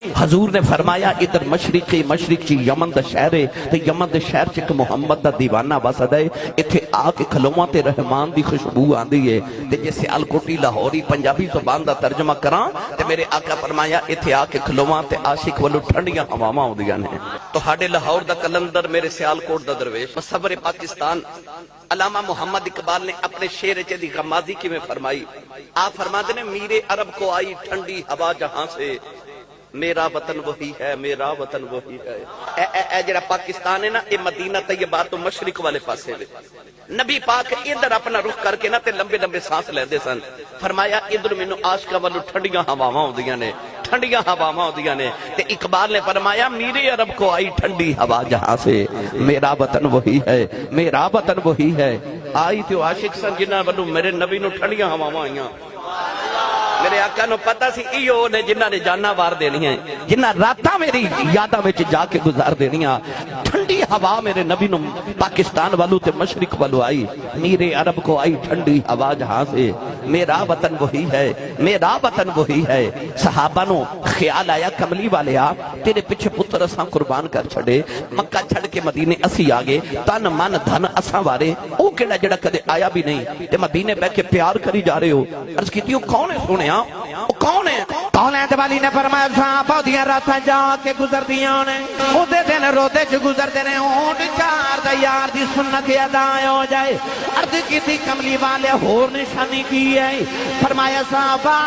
حضور نے فرمایا ادھر مشرق چی یمن دا شہر ہے تے یمن دے شہر چ محمد دا دیوانہ وسدا ہے ایتھے آ کے کھلواں تے رحمان دی خوشبو آندی ہے تے جے سیالکوٹی لاہوری پنجابی زبان دا ترجمہ کراں تے میرے آقا فرمایا ایتھے آ کے کھلواں تے عاشق والو ٹھنڈیاں ہواواں ہوندیاں نے تو ہاڈے لاہور دا کلندر میرے سیالکوٹ دا درویش مصور پاکستان علامہ محمد اقبال نے اپنے شعر چ دی غمازی کی میں فرمائی آپ فرماتے ہیں میرے عرب کو آئی ٹھنڈی ہوا جہاں سے میرا وطن وہی ہے میرا وطن وہی ہے اے جڑا پاکستان ہے نا اے مدینہ طیبہ تو مشرق والے پاسے وے نبی پاک ادھر اپنا رخ کر کے نا تے لمبے لمبے سانس لیندے سن فرمایا ادھر مینوں عاشقاں والو ٹھنڈیاں ہواواں ہوندیاں نے ٹھنڈیاں ہواواں ہوندیاں نے تے اقبال نے فرمایا میرے عرب کو آئی ٹھنڈی ہوا جہاں سے میرا وطن وہی ہے میرا وطن وہی ہے آئی تے عاشق سن جنہاں والو میرے نبی نو ٹھنڈیاں ہواواں آئیاں میرے آقا نو پتہ سی ایو نے جنہاں نے جاناں وار دینی ہیں جنہاں راتاں میری یاداں وچ جا کے گزار دینیاں ٹھنڈی ہوا میرے نبی نو پاکستان والو تے مشرق والو آئی میرے عرب کو آئی ٹھنڈی ہوا جہاں سے میرا وطن وہی ہے میرا وطن وہی ہے صحابہ نو خیال آیا کملی والے آ تیرے پیچھے پتر اساں قربان کر چھڑے مکہ چھڑ کے مدینے اسی آگے تن من دھن اساں وارے او کیڑا جڑا کدے آیا بھی نہیں تے مدینے بیٹھ کے پیار کری جا رہے ہو عرض کیتی کون ہے سونے کون ہے والی نے فرمایا صحابہ دیاں راتاں جا کے گزر دیاں نے اودے دن روتے چ گزرتے نے اونٹ چار دا یار دی سنت ادا ہو جائے عرض کیتی کملی والے ہور نشانی کی ہے فرمایا صحابہ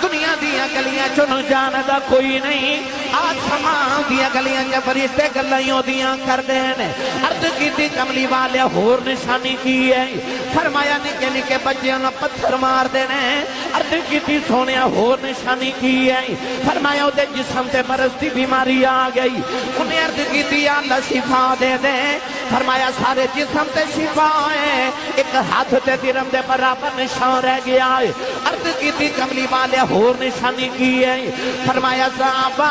دنیا دیاں گلیاں چنو جاندا کوئی نہیں آسمان دیاں گلیاں چ فرشتے گلائیوں دیاں کردے نے عرض کیتی کملی والے ہور نشانی کی ہے فرمایا نکے نکے بچیاں نوں پتھر مار دے نے عرض کیتی سونیا ہور نشانی کی ہے فرمایا دے جسم تے مرض دی بیماری آ گئی انہیں عرض کیتی یا اللہ شفا دے دے فرمایا سارے جسم تے شفا ہے ایک ہاتھ تے درم دے برابر نشان رہ گیا ہے عرض کیتی کملی والے ہور نشانی کی ہے فرمایا صحابہ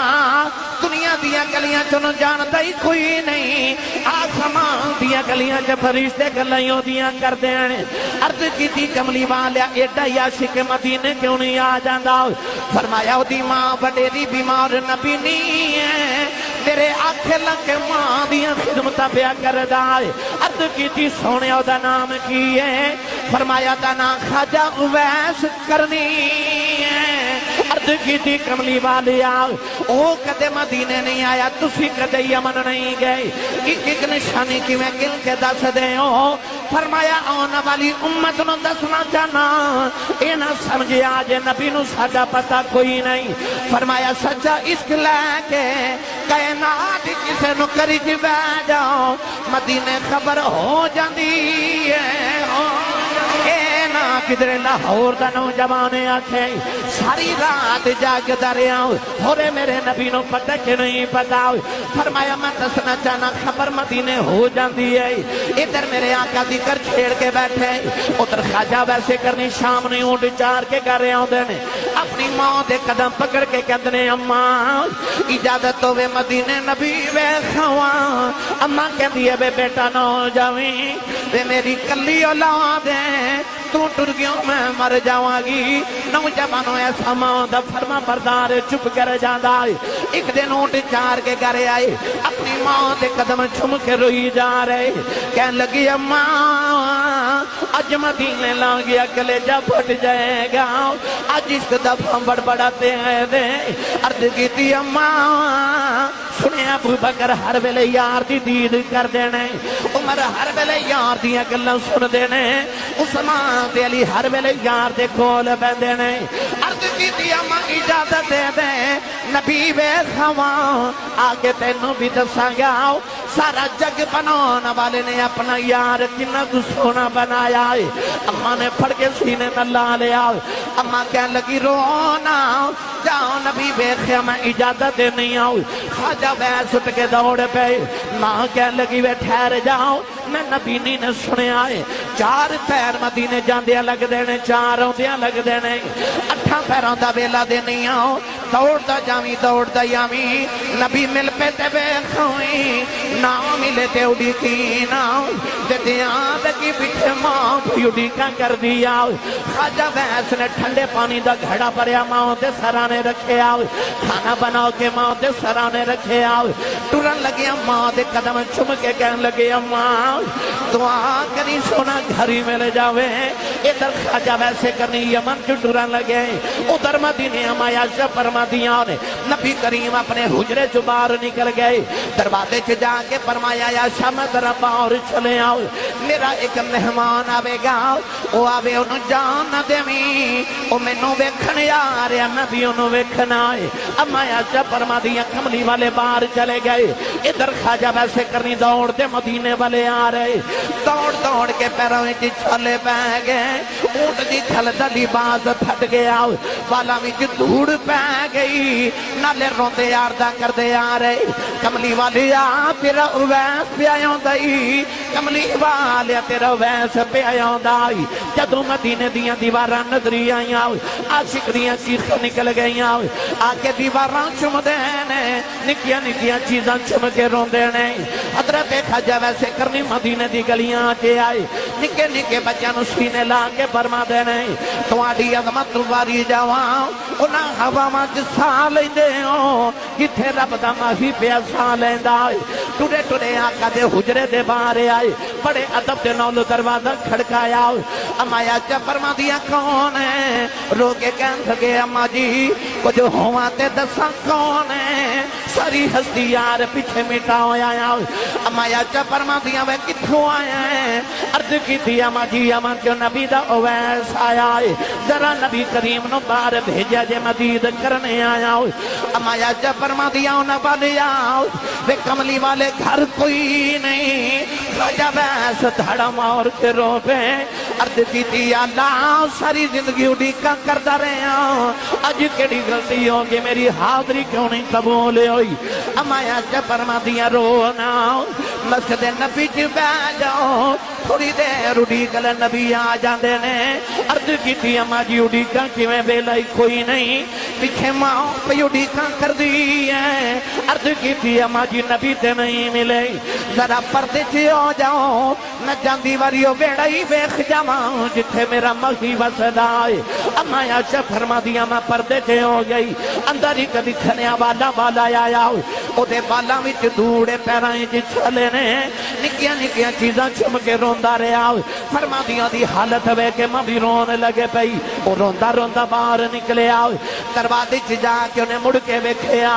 دنیا دیا گلیاں چنو جاندا ہی کوئی نہیں آسمان دیا گلیاں چ فرشتے گلائیوں دیاں کردے ہیں عرض کیتی کملی والیا ایڈا عاشق مدینے کیوں نہیں آ جاندا فرمایا دی ماں وڈیری بیمار نبی نہیں ہے میرے آنکھیں لگ کے ماں دیاں خدمتاں پیا کردا ہے عرض کیتی سونے دا نام کی ہے فرمایا دا نام خواجہ اویس کرنی ہے عرض کیتی کملی والیا او کدے مدینے نہیں آیا تسی کدے یمن نہیں گئے ایک نشانی کی میں گن کے دس دے ہو فرمایا آنے والی امت نو دسنا چاہنا اے نہ سمجھے آج نبی نو ساڈا پتہ کوئی نہیں فرمایا سچا عشق لے کے کائنات کسے نو کری جی بہ جاؤ مدینے خبر ہو جاندی ہے کدھر لاہور دا نوجوان آکھے ساری رات جاگدا رہیا ہورے میرے نبی نو پتہ کہ نہیں پتا فرمایا میں دسنا چاہنا خبر مدینے ہو جاندی ہے ادھر میرے آقا ذکر چھیڑ کے بیٹھے ادھر خواجہ ویسے کرنی شام نے اونٹ چار کے گھر آوندے نے اپنی ماں دے قدم پکڑ کے کہندے نے اماں اجازت ہوے مدینے نبی ویکھاواں اماں کہندی ہے بیٹا نہ جاویں تے میری کلی اولاد ہے تو ٹر گیوں میں مر جاواں گی نوجوانوں ایسا ماں دا فرما بردار چپ کر جاندا ایک دن اونٹ چار کے گھر آئے اپنی ماں دے قدم چھم کے روئی جا رہے کہنے لگی اماں اج مدینے لانگیا کلیجہ پھٹ جائے گا اج اس دفعہ بڑبڑاتے ہیں دے عرض کیتی اماں سنے ابو بکر ہر ویلے یار دی دید کر دینے عمر ہر ویلے یار دیاں گلاں سن دینے عثمان تے علی ہر ویلے یار دے کول بیندے نے عرض کیتی اماں اجازت دے دے نبی ویکھاواں آگے تینوں بھی دساں گا سارا جگ بنانے والے نے اپنا یار کنا کو سونا بنایا ہے اماں نے پھڑ کے سینے میں لا لیا اماں کہنے لگی رونا جاؤ نبی ویکھیا میں اجازت دے نہیں آؤ خواجہ ویس اٹھ کے دوڑ پہ ماں کہنے لگی وے ٹھہر جاؤ میں نبی نہیں نے سنیا ہے چار پیر مدینے جاندیاں لگ دینے چار آندیاں لگ دینے اٹھاں پیراں دا ویلا دے نہیں آؤ دوڑدا جاویں دوڑدا جاویں نبی مل پہ تے ویکھویں نہ ملے تے اڑی کی نہ دیاں لگی بٹھے ماں پیوڑی کا کر دیا خواجہ ویس نے ٹھنڈے پانی دا گھڑا بھریا ماں دے سرانے رکھے آؤ کھانا بناؤ کے ماں دے سرانے رکھے آؤ ٹرن لگے ماں دے قدم چم کے کہن لگے ماں دعا کری سونا گھری میں لے جاوے ادھر خواجہ ویسے کرنی یمن جو ٹرن لگے ادھر مدینے امایا شب فرمادیاں نے نبی کریم اپنے حجرے جو باہر نکل گئے دروازے چ جا کے فرمایا یا شام ذرا باہر چلے آؤ میرا ایک مہمان آوے گا وہ آوے انہوں جان نہ دیویں وہ مینوں ویکھن آ رہا میں بھی انہوں ویکھنا ہے اما یا فرمادیاں کملی والے باہر چلے گئے ادھر خواجہ ویسے کرنی دوڑ دے مدینے والے آ رہے دوڑ دوڑ کے پیروں وچ چھلے پہ گئے اونٹ دی چھل دا لباس پھٹ گیا والا وچ دھوڑ پہ گئی نالے روندے یاردہ کر دے آ رہے کملی والے آ تیرا اویس پہ آیوں دائی کملی والے تیرا اویس پہ آیوں دائی جدو مدینے دیاں دیواراں نظری آئیاں عاشق دیاں چیخ نکل گئیاں آکے دیواراں چم دینے نکیاں نکیاں چیزاں چم کے رون دینے حضرت خواجہ ویسے کرنی مدینے دی گلیاں کے آئے نکے نکے بچیاں نو سینے لا کے فرما دینے تواڈی عظمت واری جاواں انہاں ہواواں چ ساہ لیندے ہو جتھے رب دا ماہی پیا ساہ لیندا ٹوڑے ٹوڑے آقا دے حجرے دے باہر آئے بڑے ادب دے نال دروازہ کھڑکایا اما یا فرما دیا کون ہے رو کے کہن لگے اما جی کچھ ہوا تے دساں کون ہے ساری ہستی یار پیچھے مٹا ہویا اما یا فرما دیا وہ کتھوں آیا ہے عرض کی تھی اما جی اما جو نبی دا اویس آیا ہے ذرا نبی کریم نو باہر بھیجا جے مدید کرنے آیا اما یا فرما دیا انہاں والے آؤ وہ کملی والے گھر کوئی نہیں خواجہ ویس دھڑا مار کے رو پہ عرض کی تھی اللہ ساری زندگی اڈیکا کرتا رہے اج کیڑی غلطی ہوگی میری حاضری کیوں نہیں قبول ہوئی اما یا فرما دیا رونا مسجد نبی چ بیٹھ جاؤ تھوڑی دیر اڈیکل نبی آ جاندے نے عرض کی تھی اما جی اڈیکا کیویں ویلائی کوئی نہیں پیچھے ماں پہ اڈیکا کر دی ہے عرض کی تھی اما جی نبی تے نہیں ملے ذرا پردے چ ہو جاؤ میں جاندی واریو بیڑا ہی ویکھ جاواں جتھے میرا مخی وسدا ہے اما یا فرما دیا میں پردے چ ہو گئی اندر ہی کدی کھنیا والا والا آیا او دے بالاں وچ دوڑے پیراں وچ چھلے نے نکیاں نکیاں چیزاں چم کے روندا رہیا فرما دیا دی حالت ویکھ کے میں بھی رون لگے پئی او روندا روندا باہر نکلیا دروازے چ جا کے انہیں مڑ کے ویکھیا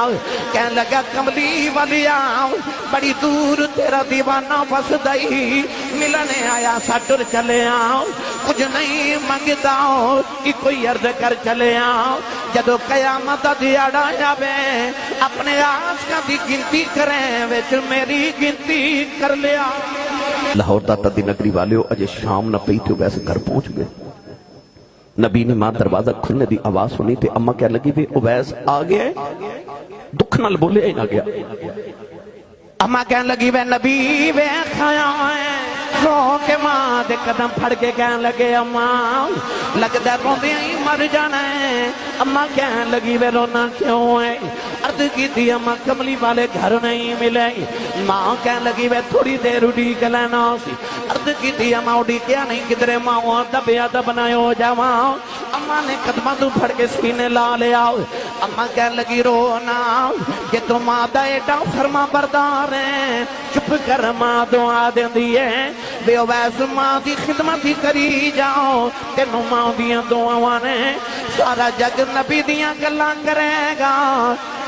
کہن لگا کملی والیا بڑی دور تیرا دیوانہ وسدائی ملنے آیا سا ٹر چلے آؤ کچھ نہیں منگتا کہ کوئی عرض کر چلے آؤ جدو قیامت دیاڑا جاوے اپنے آس کا بھی گنتی کریں ویچ میری گنتی کر لیا لاہور داتا دی نگری والے اجے شام نہ پئی تھے ویسے گھر پہنچ گئے نبی نے ماں دروازہ کھلنے دی آواز سنی تھی اماں کہہ لگی بھی اویس آ گئے دکھ نال بولے نہ گیا اماں کہنے لگی وے نبی وے کھایا ہے رو کے ماں دے قدم پھڑ کے کہنے لگے اماں لگتا روندیاں ہی مر جانا ہے اماں کہنے لگی وے رونا کیوں ہے عرض کی تھی اماں کملی والے گھر نہیں ملے ماں کہنے لگی وے تھوڑی دیر اڈی کے لینا سی عرض کی تھی اماں اڈی کیا نہیں کدھرے ماں دبیا دبنا ہو جاواں اماں نے قدمہ تو پھڑ کے سینے لا لیا اماں کہنے لگی رونا کہ تو ماں دا ایڈا فرما بردار ہے چپ کر ماں دعا دیں دیئے بے اویس ماں دی خدمت ہی کری جاؤ تینوں ماں دیاں دعاواں نے سارا جگ نبی دیاں گلاں کرے گا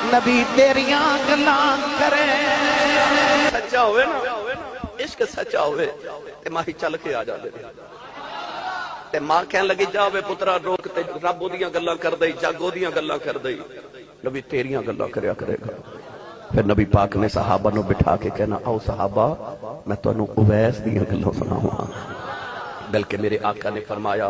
نبی تیریاں گلاں کرے سچا ہوئے نا عشق سچا ہوئے تے ماہی چل کے آ جاندے تے ماں کہن لگی جاوے پترا روک تے رب اودیاں گلاں کر دئی جگ اودیاں گلاں کر دئی نبی تیریاں گلاں کریا کرے گا پھر نبی پاک نے صحابہ نو بٹھا کے کہنا آؤ صحابہ میں تو انہوں اویس دیاں گلاں سناؤں بلکہ میرے آقا نے فرمایا